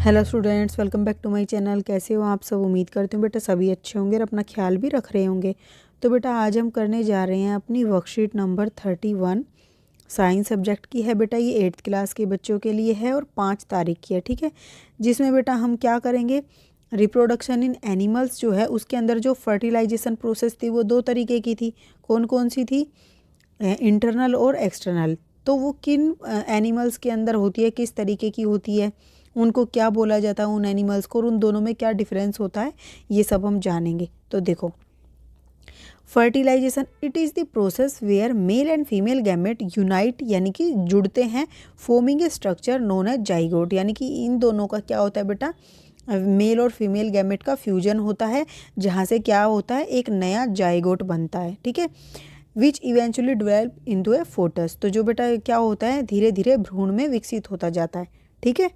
Hello students, welcome back to my channel. कैसे हो आप सब? उम्मीद करती हूँ बेटा सभी अच्छे होंगे और अपना ख्याल भी रख रहे होंगे। तो बेटा आज हम करने जा रहे हैं अपनी वर्कशीट नंबर 31 साइंस सब्जेक्ट की है। बेटा ये 8th क्लास के बच्चों के लिए है और 5 तारीख की है, ठीक है। जिसमें बेटा हम क्या करेंगे, रिप्रोडक्शन इन एनिमल्स जो है उसके अंदर जो फर्टिलाइजेशन प्रोसेस थी वो 2 तरीके की थी। कौन कौन सी थी? इंटरनल और एक्सटर्नल। तो वो किन एनिमल्स के अंदर होती है, किस तरीके की होती है, उनको क्या बोला जाता है उन एनिमल्स को, और उन दोनों में क्या डिफरेंस होता है, ये सब हम जानेंगे। तो देखो, fertilisation it is the process where male and female gamete unite, यानी कि जुड़ते हैं, forming a structure known as zygote. यानी कि इन दोनों का क्या होता है बेटा, मेल और फीमेल गैमेट का फ्यूजन होता है, जहाँ से क्या होता है, एक नया जाइगोट बनता है, ठीक है। Which eventually develop into A photos. तो जो बेटा क्या होता है, धीरे धीरे भ्रूण में विकसित होता जाता है, ठीक है।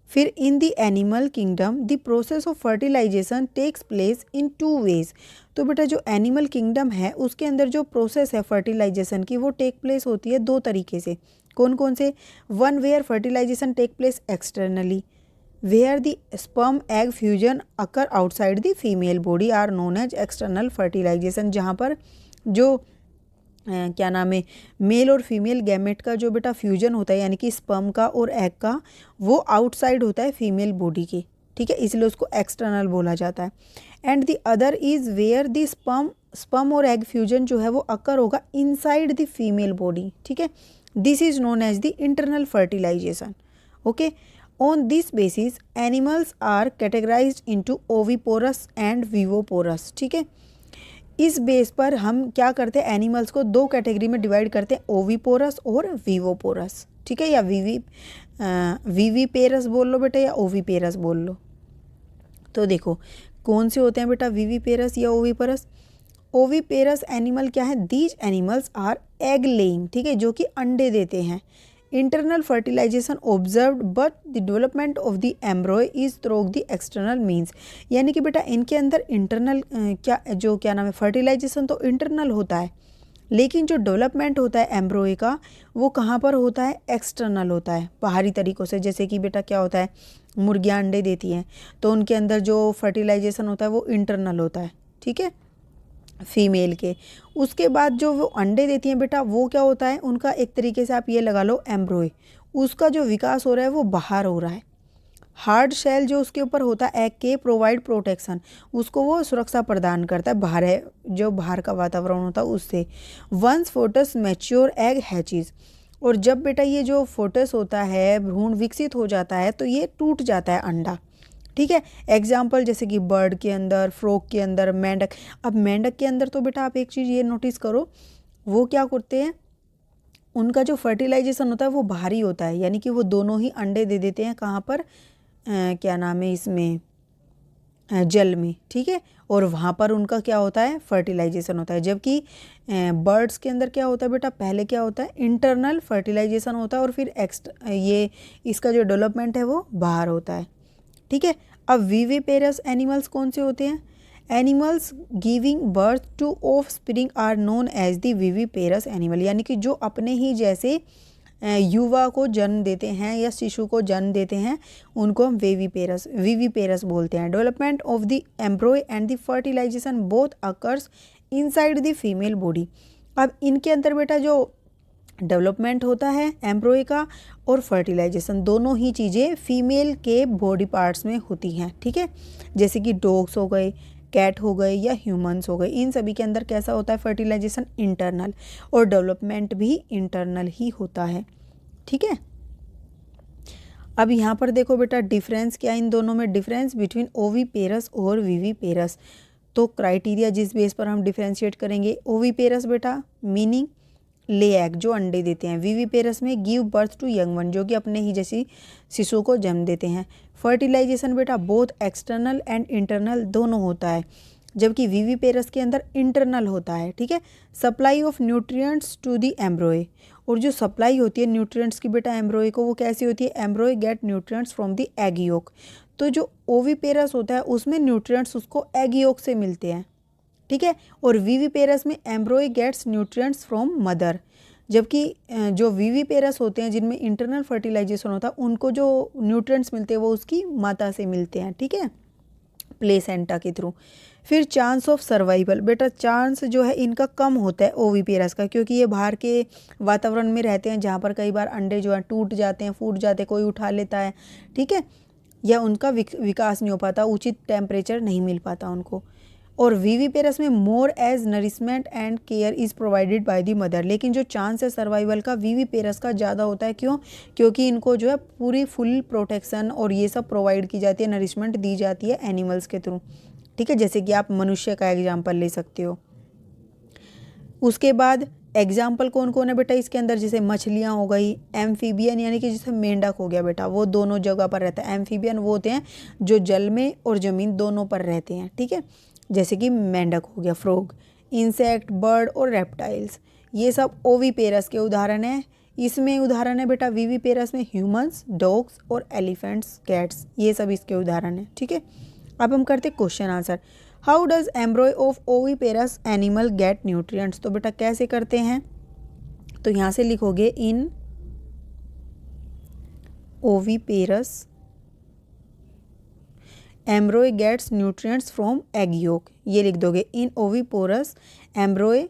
फिर in the animal kingdom the process of fertilisation takes place in 2 ways. तो बेटा जो एनिमल किंगडम है उसके अंदर जो प्रोसेस है फर्टिलाइजेशन की वो टेक प्लेस होती है 2 तरीके से। कौन कौन से? One where fertilisation take place externally, where the sperm egg fusion occur outside the female body are known as external fertilisation. जहाँ पर जो क्या नाम है, मेल और फीमेल गैमेट का जो बेटा फ्यूजन होता है, यानी कि स्पर्म का और एग का, वो आउटसाइड होता है फीमेल बॉडी के, ठीक है, इसलिए उसको एक्सटर्नल बोला जाता है। And the other is where the sperm और एग फ्यूजन जो है वो अकर होगा इनसाइड द फीमेल बॉडी, ठीक है। This is known as the internal fertilisation. Okay, on this basis animals are categorised into oviparous and viviparous, ठीक है। इस बेस पर हम क्या करते हैं, एनिमल्स को 2 कैटेगरी में डिवाइड करते हैं, ओविपोरस और विवोपोरस, ठीक है, या विवीपेरस बोल लो बेटा या ओविपेरस बोल लो। तो देखो कौन से होते हैं बेटा, विवीपेरस या ओविपोरस। ओविपेरस एनिमल क्या है, these animals are egg laying, ठीक है, जो कि अंडे देते हैं। Internal fertilisation observed but the development of the embryo is through the external means. यानी कि बेटा इनके अंदर इंटरनल क्या नाम है, फर्टिलाइजेशन तो इंटरनल होता है, लेकिन जो डेवलपमेंट होता है एम्ब्रॉय का वो कहाँ पर होता है, एक्सटर्नल होता है, बाहरी तरीक़ों से। जैसे कि बेटा क्या होता है, मुर्गियाँ अंडे देती हैं तो उनके अंदर जो फर्टिलाइजेशन होता है वो इंटरनल होता है, ठीक है, फीमेल के। उसके बाद जो वो अंडे देती हैं बेटा वो क्या होता है, उनका एक तरीके से आप ये लगा लो एम्ब्रॉय, उसका जो विकास हो रहा है वो बाहर हो रहा है। हार्ड शेल जो उसके ऊपर होता है एग के प्रोवाइड प्रोटेक्शन, उसको वो सुरक्षा प्रदान करता है, बाहर है जो बाहर का वातावरण होता है उससे। वंस फोटस मैच्योर एग हैचीज, और जब बेटा ये जो फोटस होता है, भ्रूण विकसित हो जाता है तो ये टूट जाता है अंडा, ठीक है। एग्जाम्पल जैसे कि बर्ड के अंदर, फ्रॉग के अंदर, मेंढक। अब मेंढक के अंदर तो बेटा आप एक चीज़ ये नोटिस करो, वो क्या करते हैं, उनका जो फर्टिलाइजेशन होता है वो बाहरी होता है, यानी कि वो दोनों ही अंडे दे देते हैं कहाँ पर, क्या नाम है इसमें, जल में, ठीक है, और वहाँ पर उनका क्या होता है, फर्टिलाइजेशन होता है। जबकि बर्ड्स के अंदर क्या होता है बेटा, पहले क्या होता है, इंटरनल फर्टिलाइजेशन होता है और फिर ये इसका जो डेवलपमेंट है वो बाहर होता है, ठीक है। अब विविपेरस एनिमल्स कौन से होते हैं, animals giving birth to offspring are known as the viviparous animal. यानी कि जो अपने ही जैसे युवा को जन्म देते हैं या शिशु को जन्म देते हैं उनको हम विविपेरस बोलते हैं। Development of the embryo and the fertilisation both occurs inside the female body. अब इनके अंदर बेटा जो डेवलपमेंट होता है एम्ब्रॉय का और फर्टिलाइजेशन, दोनों ही चीज़ें फीमेल के बॉडी पार्ट्स में होती हैं, ठीक है। जैसे कि डॉग्स हो गए, कैट हो गए या ह्यूमंस हो गए, इन सभी के अंदर कैसा होता है, फर्टिलाइजेशन इंटरनल, और डेवलपमेंट भी इंटरनल ही होता है, ठीक है। अब यहाँ पर देखो बेटा डिफरेंस क्या है इन दोनों में, डिफरेंस बिटवीन ओविपेरस और विविपेरस। तो क्राइटेरिया जिस बेस पर हम डिफ्रेंशिएट करेंगे, ओविपेरस बेटा मीनिंग ले एग, जो अंडे देते हैं। विविपेरस में give birth to young one, जो कि अपने ही जैसी शिशु को जन्म देते हैं। फर्टिलाइजेशन बेटा बोथ एक्सटर्नल एंड इंटरनल दोनों होता है, जबकि विविपेरस के अंदर इंटरनल होता है, ठीक है। Supply of nutrients to the embryo, और जो सप्लाई होती है न्यूट्रिएंट्स की बेटा एम्ब्रॉय को, वो कैसी होती है, embryo get nutrients from the egg yolk. तो जो ओविपेरस होता है उसमें न्यूट्रिएंट्स उसको एग योक से मिलते हैं, ठीक है। और विविपेरस में embryo gets nutrients from mother, जबकि जो विविपेरस होते हैं जिनमें इंटरनल फर्टिलाइजेशन होता है उनको जो न्यूट्रिएंट्स मिलते हैं वो उसकी माता से मिलते हैं, ठीक है, प्लेसेंटा के थ्रू। फिर चांस ऑफ सर्वाइवल, बेटा चांस जो है इनका कम होता है ओविपेरस का, क्योंकि ये बाहर के वातावरण में रहते हैं जहाँ पर कई बार अंडे जो है टूट जाते हैं, फूट जाते हैं, कोई उठा लेता है, ठीक है, या उनका विकास नहीं हो पाता, उचित टेम्परेचर नहीं मिल पाता उनको। और विविपेरस में more as nourishment and care is provided by the mother, लेकिन जो चांस है सर्वाइवल का विविपेरस का ज़्यादा होता है। क्यों? क्योंकि इनको जो है पूरी फुल प्रोटेक्शन और ये सब प्रोवाइड की जाती है, नरिशमेंट दी जाती है एनिमल्स के थ्रू, ठीक है, जैसे कि आप मनुष्य का एग्जाम्पल ले सकते हो। उसके बाद एग्जाम्पल कौन कौन है बेटा इसके अंदर, जैसे मछलियाँ हो गई, एम्फीबियन यानी कि जैसे मेंढक हो गया बेटा, वो दोनों जगह पर रहता है। एम्फीबियन वो होते हैं जो जल में और ज़मीन दोनों पर रहते हैं, ठीक है, जैसे कि मेंढक हो गया, फ्रॉग, इंसेक्ट, बर्ड और रेप्टाइल्स, ये सब ओविपेरस के उदाहरण हैं। इसमें उदाहरण है बेटा विविपेरस में ह्यूमंस, डॉग्स और एलिफेंट्स, कैट्स, ये सब इसके उदाहरण हैं, ठीक है। अब हम करते question answer. How does embryo of oviparous animal get nutrients, तो बेटा कैसे करते हैं, तो यहाँ से लिखोगे in oviparous embryo gets nutrients from egg yolk, ये लिख दोगे in oviparous embryo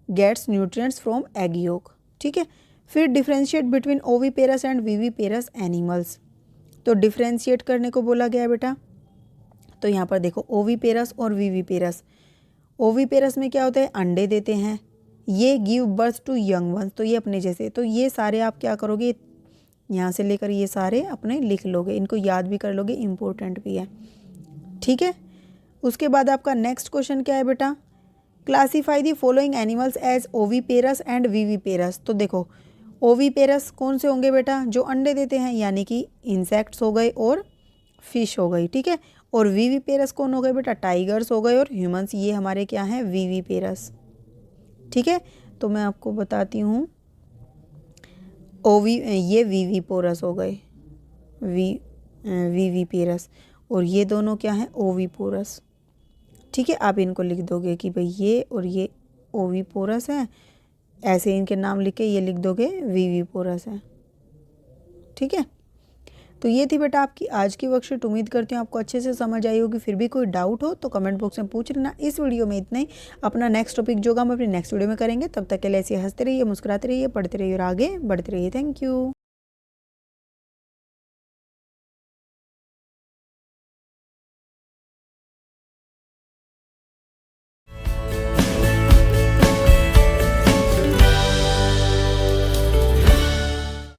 gets nutrients from egg yolk, ठीक है। फिर differentiate between oviparous and viviparous animals, तो डिफ्रेंशिएट करने को बोला गया है बेटा। तो यहाँ पर देखो ओविपेरस और विविपेरस, ओविपेरस में क्या होता है, अंडे देते हैं, ये give birth to young ones, तो ये अपने जैसे, तो ये सारे आप क्या करोगे, यहाँ से लेकर ये सारे अपने लिख लोगे, इनको याद भी कर लोगे, इम्पोर्टेंट भी है, ठीक है। उसके बाद आपका नेक्स्ट क्वेश्चन क्या है बेटा, classify the following animals as oviparous and viviparous, तो देखो ओविपेरस कौन से होंगे बेटा, जो अंडे देते हैं यानी कि इंसेक्ट्स हो गए और फिश हो गई, ठीक है, और विविपेरस कौन हो गए बेटा, टाइगर्स हो गए और ह्यूमंस, ये हमारे क्या हैं विविपेरस, ठीक है। तो मैं आपको बताती हूँ ये विविपोरस हो गए, विविपेरस, और ये दोनों क्या हैं ओविपोरस, ठीक है। आप इनको लिख दोगे कि भाई ये और ये ओविपोरस है, ऐसे इनके नाम लिख के ये लिख दोगे विविपोरस है, ठीक है। तो ये थी बेटा आपकी आज की वर्कशीट, उम्मीद करती हूँ आपको अच्छे से समझ आई होगी। फिर भी कोई डाउट हो तो कमेंट बॉक्स में पूछ लेना। इस वीडियो में इतना ही, अपना नेक्स्ट टॉपिक जो हम अपनी नेक्स्ट वीडियो में करेंगे, तब तक के लिए ऐसे हंसते रहिए, मुस्कुराते रहिए, पढ़ते रहिए और आगे बढ़ते रहिए। Thank you.